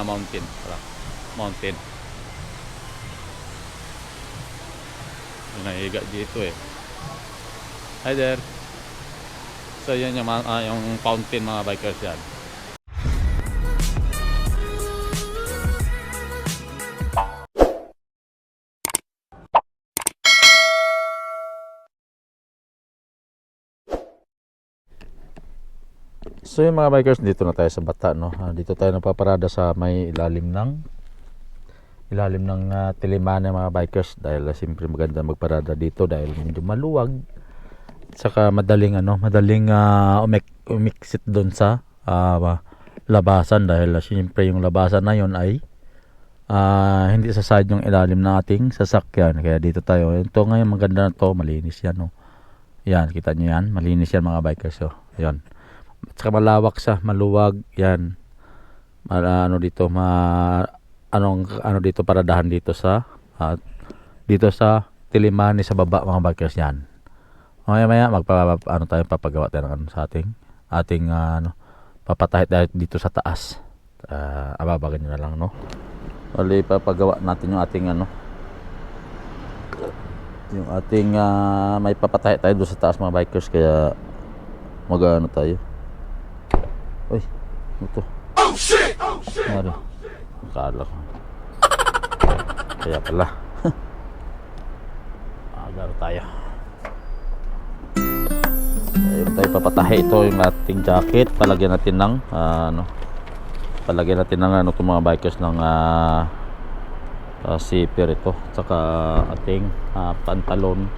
Mountain pala. Mountain. Yung naiga dito eh. Hi there. So yan yung, yung fountain mga bikers yan. So yung mga bikers, dito na tayo sa Bata, no? Dito tayo napaparada sa may ilalim ng Tilimana mga bikers, dahil siyempre maganda magparada dito dahil medyo maluwag, saka madaling umiksit doon sa labasan, dahil siyempre yung labasan na yon ay hindi sa side yung ilalim ng ating sasakyan. Kaya dito tayo. Ito ngayon maganda na to, malinis yan, no? Yan, kita nyo yan, malinis yan mga bikers. So yan, at saka malawak siya, maluwag yan. Ano dito, ano dito, paradahan dito sa Tilimani sa baba mga bikers yan. Maya ano tayo, papagawa tayo ng sa ating papatahit tayo dito sa taas. Ababagan nyo na lang, no? Bali, papagawa natin yung ating may papatahit tayo doon sa taas mga bikers, kaya mag-ano tayo. Uy, ito. Oh shit! Oh shit! Akala ko. Kaya pala. Agaro tayo. Ayun tayo papatahe. Ito yung ating jacket. Palagyan natin ng itong mga bikers ng zipper ito. Saka ating pantalon,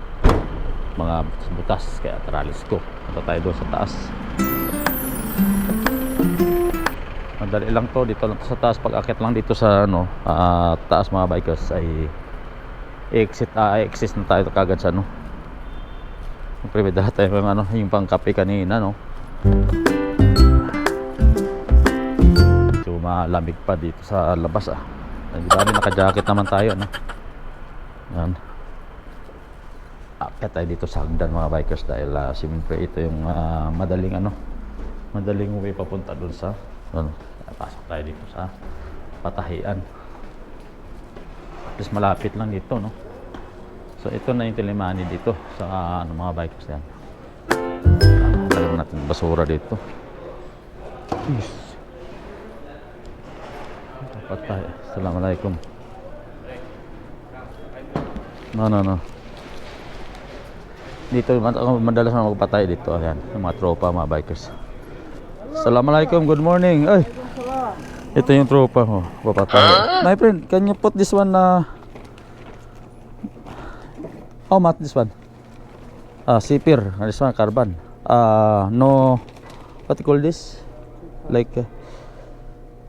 mga butas, kaya tralis ko. Ito tayo doon sa taas. Madali lang to, dito lang to sa taas. Pag akit lang dito sa taas mga bikers ay exit na tayo kagad sa siyempre may dala tayo yung pangkape kanina, no? So malamig pa dito sa labas Di ba naka-jacket naman tayo, no? Yan, akit tayo dito sa hagdan mga bikers, dahil siyempre ito yung madaling way papunta dun sa pasok tayo dito sa patahian. Just malapit lang dito, no? So ito na yung Tilimani dito sa mga bikers yan. Talagang natin basura dito. Patay. Assalamualaikum. No. Dito madalas na magpatay dito. Ayan, yung mga tropa, mga bikers. Assalamualaikum, good morning. Ay, ito yung tropa ko, papatay. My friend, can you put this one how much this one? Zipper, this one carbon. No, what you call this? Like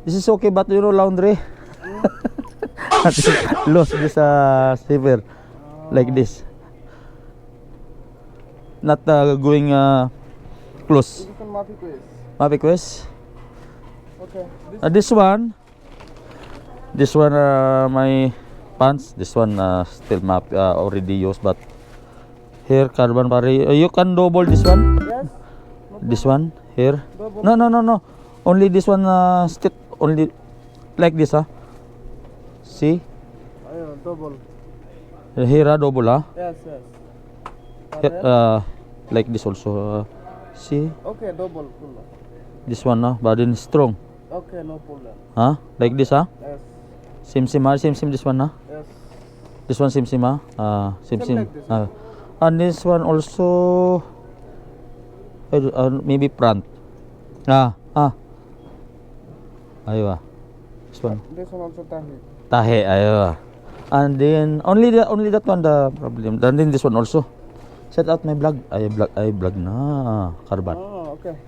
this is okay, but you know laundry. Lost this zipper like this. Not going close. Mapiquest. Okay. This one my pants. This one still already used, but here carbon pare. You can double this one. Yes. This one here. Double. No. Only this one still only like this See? Ayun, double. Here double Yes. Here, like this also. See? Okay, double full. This one but then strong. Okay, no problem. Like this Yes. Same this one Yes. This one same Same like this. And this one also maybe front. Aywa. This one This one also tahe, aywa. And then only that one the problem. And then this one also. Set out my vlog. I vlog na carbon. Oh, okay.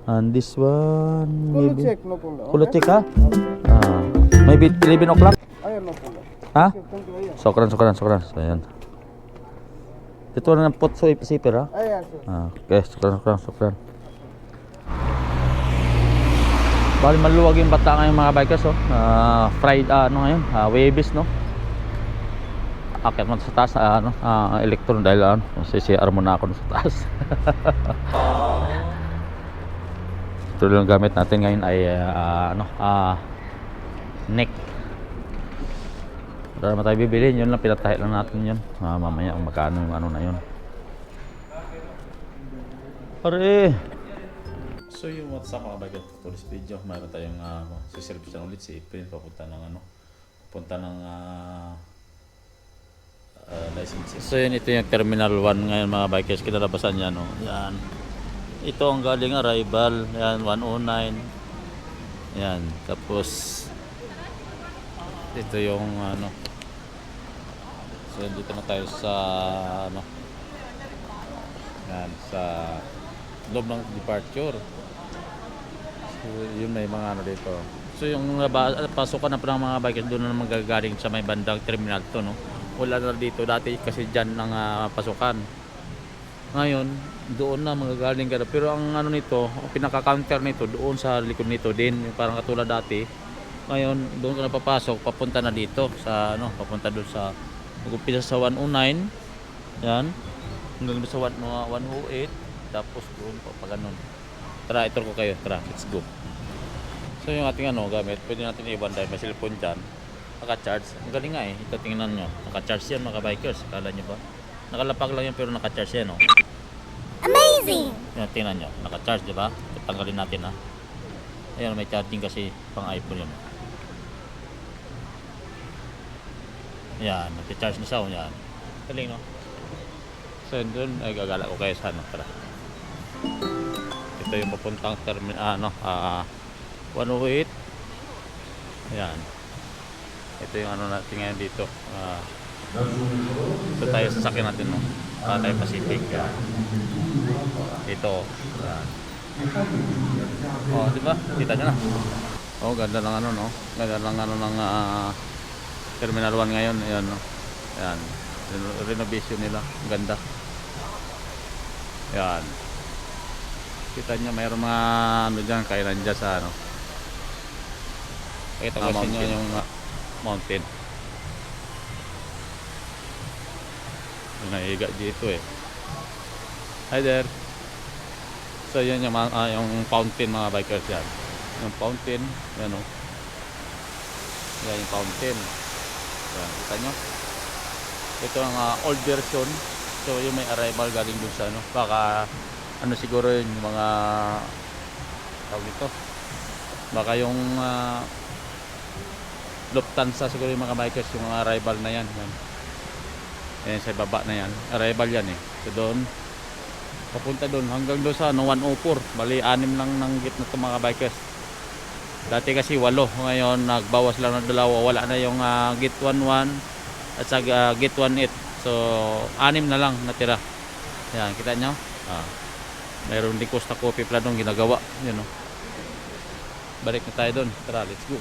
And this one Full maybe check, no problem. Full check Okay. maybe 11 o'clock. Ayun, no problem. Okay, Thank you. Ayun. Sokran. So ayan. Ito na ng pot zipper Ayun, sir. Okay, sokran. Bali maluwag yung Bata ngayon mga bikers Friday ngayon, Webis, no? Akit mo sa taas electron dahil CCR muna ako sa taas. Ito lang gamit natin ngayon ay neck. Wala naman tayo bibili, yun lang, pinatahi lang natin yun. Mamaya magkano yung ano na yun. Pare! So yung what's up mga bagay for this video, mayroon tayong siservice na ulit si April papunta ng license. So yun, ito yung Terminal 1 ngayon mga bikers, kinalabasan yan, no? Yan. Ito ang galing arrival, yan 109. Yan, tapos ito yung ano. So dito na tayo sa ano. Yan, sa loob ng departure. So, yun may mga ano dito. So yung pasukan na pa ng mga bikers doon na magagaling sa may bandang terminal to, no. Wala na dito dati kasi diyan ng pasukan. Ngayon, doon na magagaling ka na. Pero ang ano nito, ang pinaka-counter nito doon sa likod nito din, yung parang katulad dati. Ngayon, doon ka na papasok, papunta na dito sa ano, papunta doon sa mag-umpisa sa 109. Yan. Hanggang doon sa 108, tapos doon pa ganun. Tara, ito ko kayo. Tara, let's go. So yung ating ano gamit, pwede natin i-iwan dahil may cellphone dyan. Naka-charge. Ang galing nga eh. Ito tingnan nyo. Naka-charge yan mga bikers. Kala nyo ba? Nakalapag lang yan pero naka-charge yan, no? Amazing! Yan, tingnan nyo. Naka-charge, di ba? Tanggalin natin, ha? Ayan, may charging kasi pang iPhone yun. Yan, nag-charge na siya. Yan. Galing, no? So yun doon, ay gagala ko kayo sa ano. Tara. Ito yung papuntang terminal, 108. Ayan. Ito yung ano natin ngayon dito. Ito tayo sasakyan natin, no? Tayo Pacific. Yan. Ito. Yan. Oh, di ba? Kita nyo na. Oh, ganda ng ano, no? Ganda ng ano ng Terminal 1 ngayon. Ayan, no? Ayan. Renovation nila. Ganda. Yan. Kita nyo, mayroong mga ano dyan, kailan dyan sa ano. Pakita ko sa inyo yung mountain. Yung naiga dito eh. Hi there. So yun yung fountain mga bikers yan. Yung fountain, yan o. Yan yung fountain. Yan, kita nyo. Ito ang old version. So yung may arrival galing dun sa ano. Baka ano siguro yun yung mga tawag ito. Baka yung Lufthansa siguro yung mga bikers, yung mga arrival na yan. Yan sa baba na yan. Arrival yan eh. So doon papunta doon hanggang doon sa 104. Bali 6 lang ng git na itong mga bikers. Dati kasi 8. Ngayon nagbawas lang ng 2. Wala na yung git 11 at sa git 18. So 6 na lang natira. Yan, kita nyo? Mayroon din Costa Coffee pala doon ginagawa. Yan o. Balik na tayo doon. Tara, let's go.